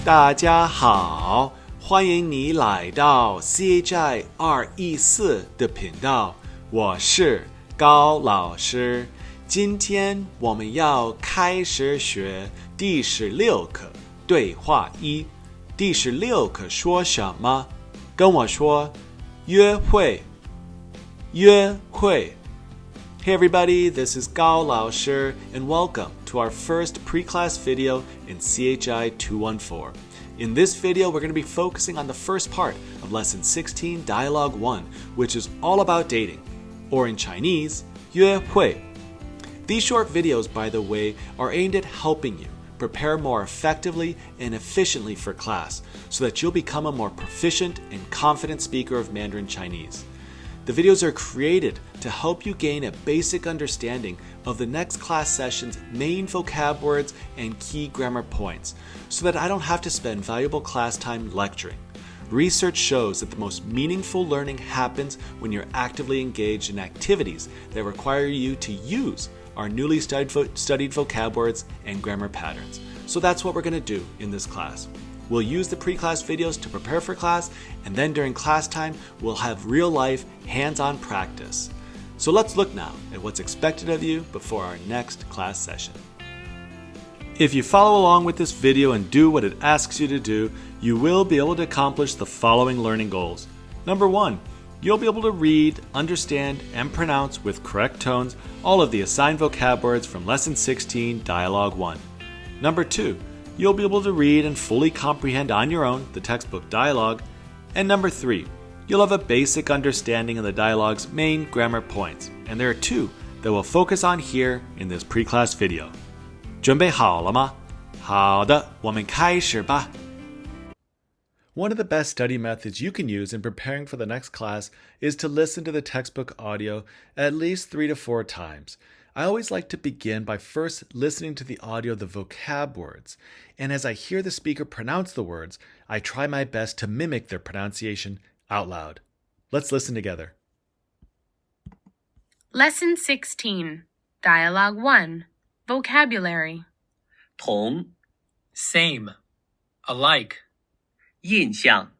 大家好，欢迎你来到 CHI 214的频道，我是高老师。今天我们要开始学第16课对话一。第16课说什么？跟我说，约会，约会。Hey everybody, this is Gao Lao Shi, and welcome to our first pre-class video in CHI 214. In this video, we're going to be focusing on the first part of Lesson 16, Dialogue 1, which is all about dating, or in Chinese, 约会. These short videos, by the way, are aimed at helping you prepare more effectively and efficiently for class so that you'll become a more proficient and confident speaker of Mandarin Chinese. The videos are created to help you gain a basic understanding of the next class session's main vocab words and key grammar points, so that I don't have to spend valuable class time lecturing. Research shows that the most meaningful learning happens when you're actively engaged in activities that require you to use our newly studied vocab words and grammar patterns. So that's what we're going to do in this class. We'll use the pre-class videos to prepare for class, and then during class time, we'll have real-life, hands-on practice. So let's look now at what's expected of you before our next class session. If you follow along with this video and do what it asks you to do, you will be able to accomplish the following learning goals. Number 1, you'll be able to read, understand, and pronounce with correct tones all of the assigned vocab words from Lesson 16, Dialogue 1. Number 2, you'll be able to read and fully comprehend on your own the textbook dialogue. And number 3, you'll have a basic understanding of the dialogue's main grammar points. And there are 2 that we'll focus on here in this pre-class video. 准备好了吗？好的，我们开始吧。One of the best study methods you can use in preparing for the next class is to listen to the textbook audio at least 3 to 4 times. I always like to begin by first listening to the audio of the vocab words, and as I hear the speaker pronounce the words, I try my best to mimic their pronunciation out loud. Let's listen together. Lesson 16, Dialogue 1, Vocabulary. 同 same, alike, 印象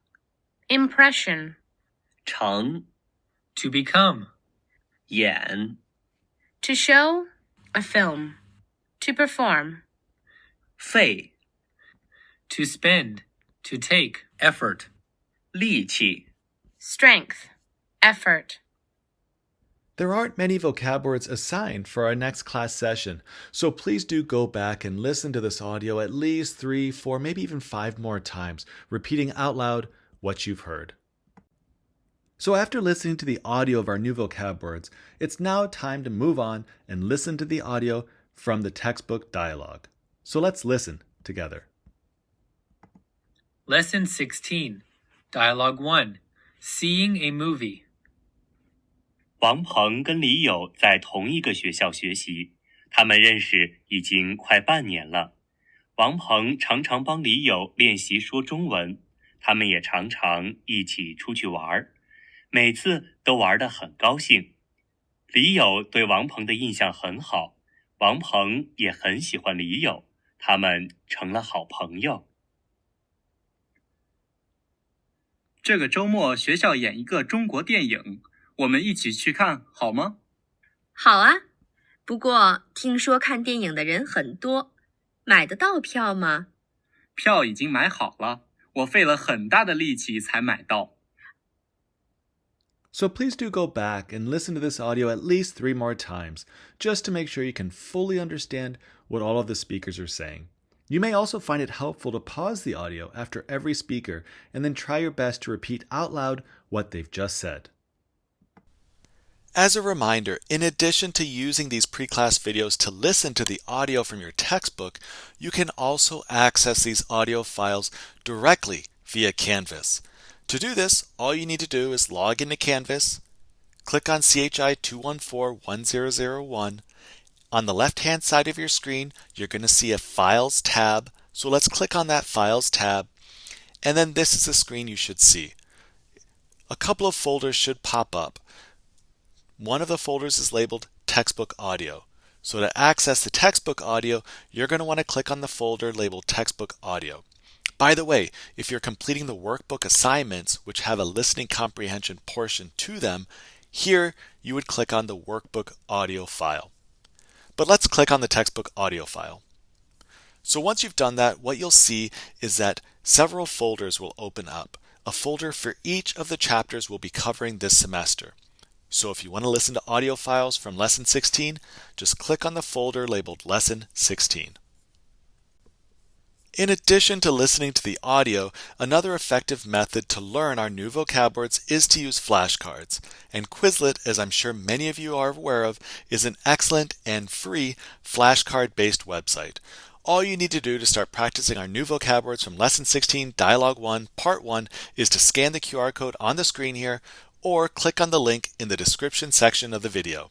Impression. 成 to become, 演 To show, a film. To perform. 费 to spend, to take, effort, 力气 Strength. Effort. There aren't many vocab words assigned for our next class session, so please do go back and listen to this audio at least 3, 4, maybe even 5 more times, repeating out loud what you've heard. So after listening to the audio of our new vocab words, it's now time to move on and listen to the audio from the textbook dialogue. So let's listen together. Lesson 16, Dialogue 1, Seeing a movie. 王鹏跟李友在同一个学校学习，他们认识已经快半年了。王鹏常常帮李友练习说中文，他们也常常一起出去玩，每次都玩得很高兴。李友对王鹏的印象很好，王鹏也很喜欢李友，他们成了好朋友。这个周末学校演一个中国电影，我们一起去看好吗？好啊，不过听说看电影的人很多，买得到票吗？票已经买好了，我费了很大的力气才买到。So please do go back and listen to this audio at least 3 more times, just to make sure you can fully understand what all of the speakers are saying. You may also find it helpful to pause the audio after every speaker and then try your best to repeat out loud what they've just said. As a reminder, in addition to using these pre-class videos to listen to the audio from your textbook, you can also access these audio files directly via Canvas. To do this, all you need to do is log into Canvas, click on CHI 214-1001. On the left-hand side of your screen, you're going to see a Files tab. So let's click on that Files tab, and then this is the screen you should see. A couple of folders should pop up. One of the folders is labeled Textbook Audio. So to access the textbook audio, you're going to want to click on the folder labeled Textbook Audio. By the way, if you're completing the workbook assignments, which have a listening comprehension portion to them, here you would click on the workbook audio file. But let's click on the textbook audio file. So once you've done that, what you'll see is that several folders will open up. A folder for each of the chapters we'll be covering this semester. So if you want to listen to audio files from Lesson 16, just click on the folder labeled Lesson 16. In addition to listening to the audio, another effective method to learn our new vocab words is to use flashcards. And Quizlet, as I'm sure many of you are aware of, is an excellent and free flashcard-based website. All you need to do to start practicing our new vocab words from Lesson 16, Dialogue 1, Part 1 is to scan the QR code on the screen here or click on the link in the description section of the video.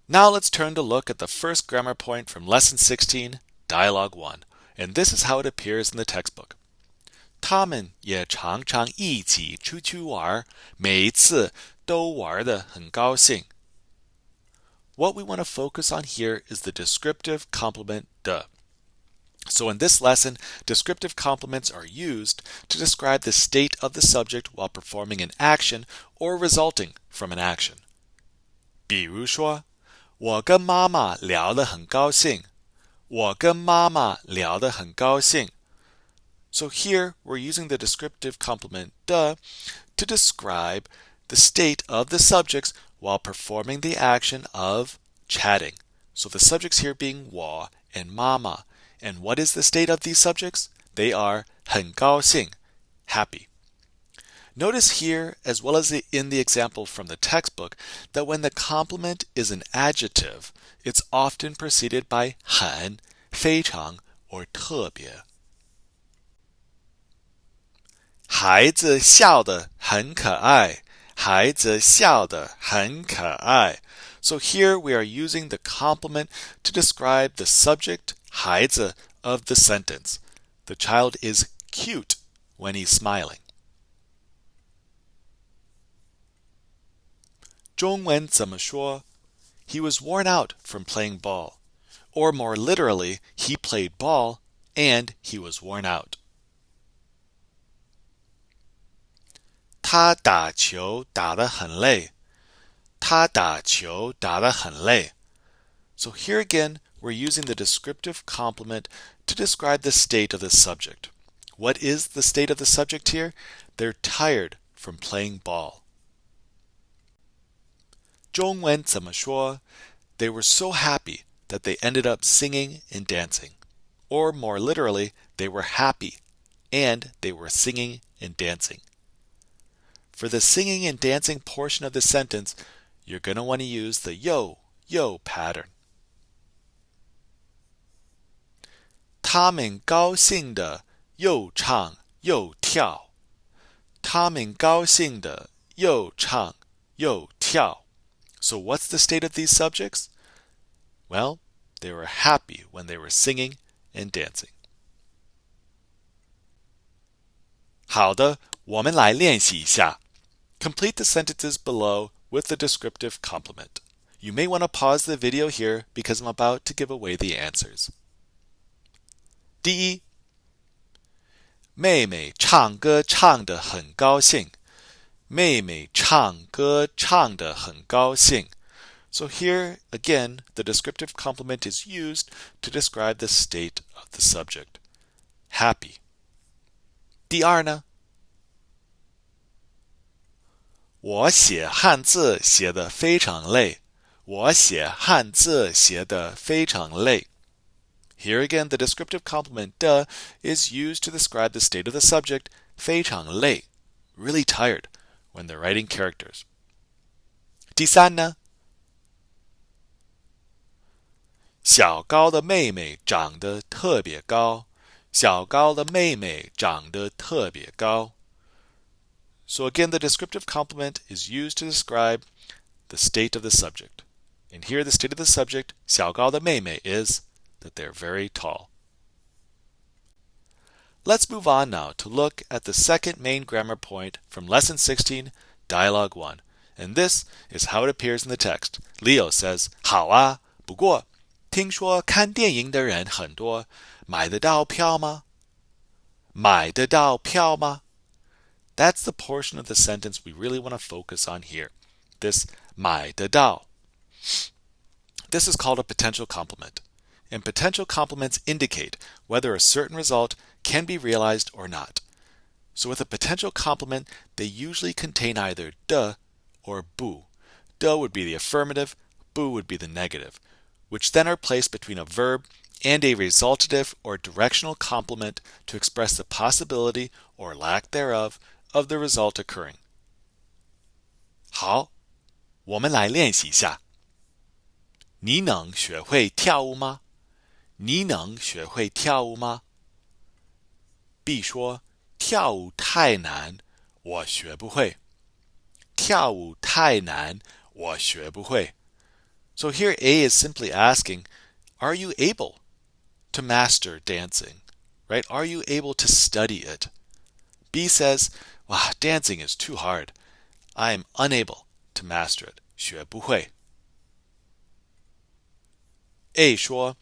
Now let's turn to look at the first grammar point from Lesson 16, Dialogue 1, and this is how it appears in the textbook. 他们也常常一起出去玩，每一次都玩得很高兴。What we want to focus on here is the descriptive complement de. So in this lesson, descriptive complements are used to describe the state of the subject while performing an action or resulting from an action. 比如说，我跟妈妈聊得很高兴。我跟妈妈聊得很高兴。So here we're using the descriptive complement de to describe the state of the subjects while performing the action of chatting. So the subjects here being 我 and 妈妈. And what is the state of these subjects? They are 很高兴, happy. Notice here, as well as in the example from the textbook, that when the complement is an adjective, it's often preceded by 很, 非常, or 特别。孩子笑得很可爱。孩子笑得很可爱。So here we are using the complement to describe the subject 孩子 of the sentence. The child is cute when he's smiling. 中文怎么说? He was worn out from playing ball. Or more literally, he played ball and he was worn out. 他打球打得很累。他打球打得很累。So here again, we're using the descriptive complement to describe the state of the subject. What is the state of the subject here? They're tired from playing ball. 中文怎么说? They were so happy that they ended up singing and dancing. Or more literally, they were happy and they were singing and dancing. For the singing and dancing portion of the sentence, you're going to want to use the yo pattern. 他们高兴地又唱又跳。他们高兴地又唱又跳。So what's the state of these subjects? Well, they were happy when they were singing and dancing. 好的，我们来练习一下。Complete the sentences below with the descriptive complement. You may want to pause the video here because I'm about to give away the answers. 第一，妹妹唱歌唱得很高兴。妹妹唱歌唱得很高兴。So here, again, the descriptive complement is used to describe the state of the subject. Happy. 第二呢？我写汉字写得非常累。我写汉字写得非常累。Here again, the descriptive complement de is used to describe the state of the subject, 非常累, really tired, when they're writing characters. 第三呢？小高的妹妹长得特别高。小高的妹妹长得特别高。So again, the descriptive complement is used to describe the state of the subject. And here the state of the subject, 小高的妹妹, is that they're very tall. Let's move on now to look at the second main grammar point from Lesson 16, Dialogue 1. And this is how it appears in the text. Leo says, 好啊，不过听说看电影的人很多，买得到票吗?买得到票吗? That's the portion of the sentence we really want to focus on here. This 买得到. This is called a potential complement. And potential complements indicate whether a certain result can be realized or not. So with a potential complement, they usually contain either 的 or 不. 的 would be the affirmative, 不 would be the negative, which then are placed between a verb and a resultative or directional complement to express the possibility or lack thereof of the result occurring. 好，我们来练习一下。你能学会跳舞吗？你能学会跳舞吗？ B 说，跳舞太难，我学不会。跳舞太难，我学不会。So here A is simply asking, are you able to master dancing? Right? Are you able to study it? B says, wow, dancing is too hard. I am unable to master it. 学不会。A 说，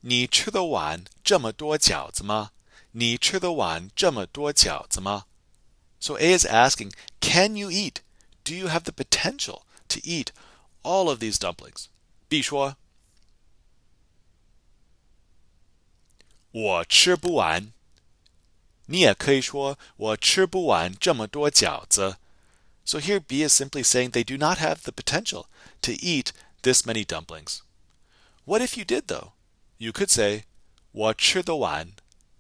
你吃得完这么多饺子吗？你吃得完这么多饺子吗？ So A is asking, can you eat? Do you have the potential to eat all of these dumplings? B 说，我吃不完。你也可以说，我吃不完这么多饺子。So here B is simply saying they do not have the potential to eat this many dumplings. What if you did, though? You could say, 我吃得完.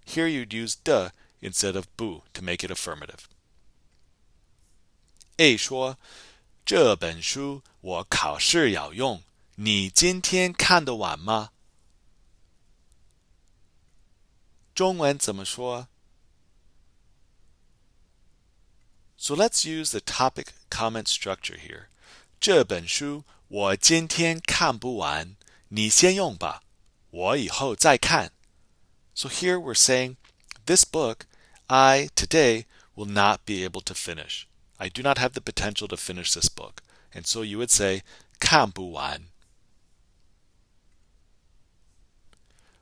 Here you'd use 的 instead of 不 to make it affirmative. A 说，这本书我考试要用，你今天看得完吗？中文怎么说？ So let's use the topic comment structure here. 这本书我今天看不完，你先用吧，我以后再看。So here we're saying, this book, I, today, will not be able to finish. I do not have the potential to finish this book. And so you would say, 看不完.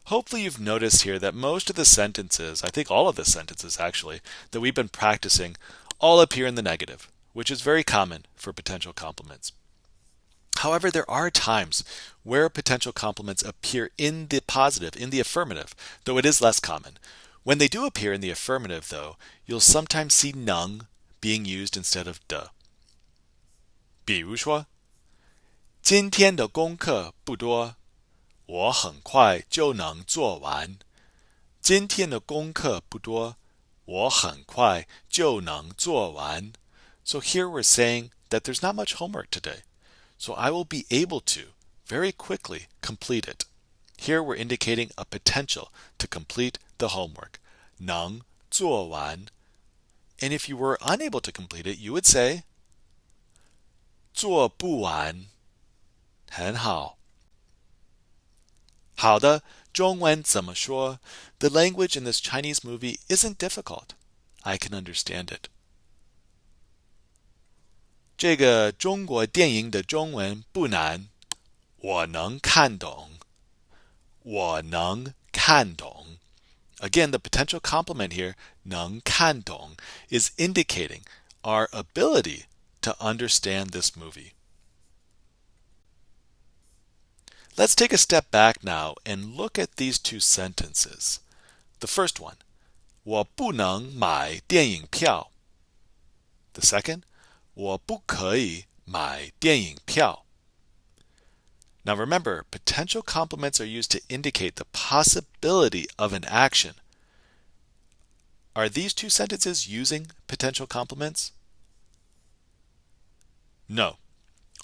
Hopefully you've noticed here that most of the sentences, I think all of the sentences actually, that we've been practicing all appear in the negative, which is very common for potential complements. However, there are times where potential complements appear in the positive, in the affirmative, though it is less common. When they do appear in the affirmative, though, you'll sometimes see 能 being used instead of 的。比如说，今天的功课不多，我很快就能做完。今天的功课不多，我很快就能做完。So here we're saying that there's not much homework today. So I will be able to very quickly complete it. Here we're indicating a potential to complete the homework. 能做完. And if you were unable to complete it, you would say 做不完。很好。好的，中文怎么说? The language in this Chinese movie isn't difficult. I can understand it. 这个中国电影的中文不难，我能看懂。我能看懂. Again, the potential complement here, 能看懂, is indicating our ability to understand this movie. Let's take a step back now and look at these two sentences. The first one, 我不能买电影票. The second, 我不可以买电影票. Now remember, potential complements are used to indicate the possibility of an action. Are these two sentences using potential complements? No.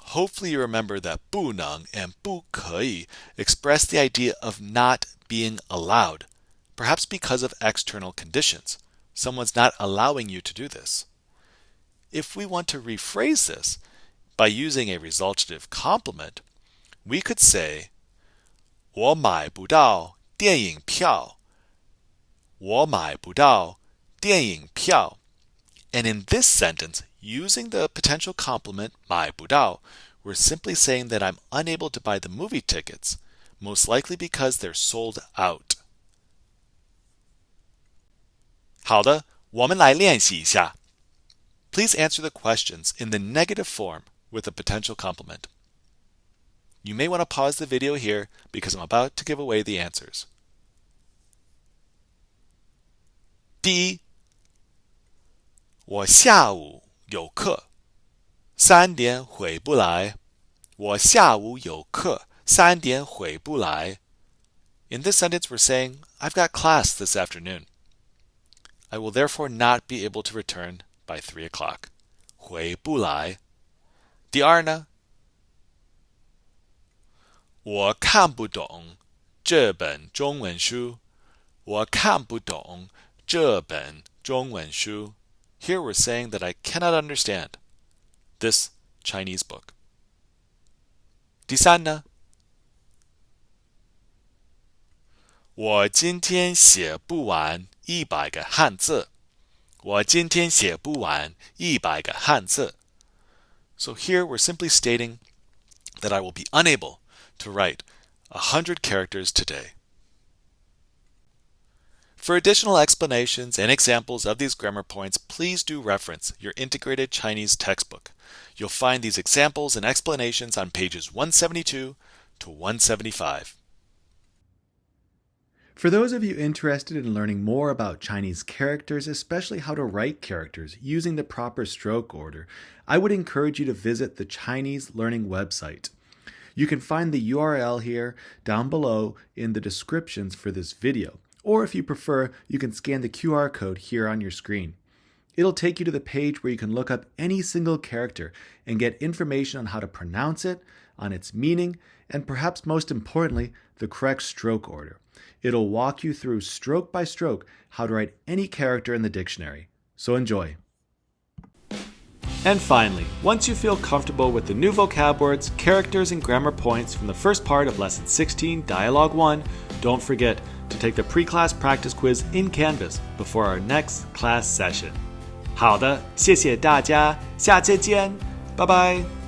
Hopefully you remember that 不能 and 不可以 express the idea of not being allowed, perhaps because of external conditions. Someone's not allowing you to do this. If we want to rephrase this by using a resultative complement, we could say 我买不到电影票。我买不到电影票. And in this sentence, using the potential complement 买不到, we're simply saying that I'm unable to buy the movie tickets, most likely because they're sold out. 好的，我们来练习一下。Please answer the questions in the negative form with a potential complement. You may want to pause the video here because I'm about to give away the answers. 第一，我下午有课，3点回不来。我下午有课，3点回不来。In this sentence, we're saying, I've got class this afternoon. I will therefore not be able to return by 3 o'clock. 回不来。第二呢，我看不懂这本中文书。我看不懂这本中文书。Here we're saying that I cannot understand this Chinese book. 第三呢，我今天写不完100个汉字。我今天写不完100个汉字。So here we're simply stating that I will be unable to write 100 characters today. For additional explanations and examples of these grammar points, please do reference your integrated Chinese textbook. You'll find these examples and explanations on pages 172 to 175. For those of you interested in learning more about Chinese characters, especially how to write characters using the proper stroke order, I would encourage you to visit the Chinese Learning website. You can find the URL here down below in the descriptions for this video. Or if you prefer, you can scan the QR code here on your screen. It'll take you to the page where you can look up any single character and get information on how to pronounce it, on its meaning, and perhaps most importantly, the correct stroke order. It'll walk you through stroke by stroke how to write any character in the dictionary. So enjoy. And finally, once you feel comfortable with the new vocab words, characters, and grammar points from the first part of Lesson 16, Dialogue 1, don't forget to take the pre-class practice quiz in Canvas before our next class session. 好的，谢谢大家，下次见，拜拜。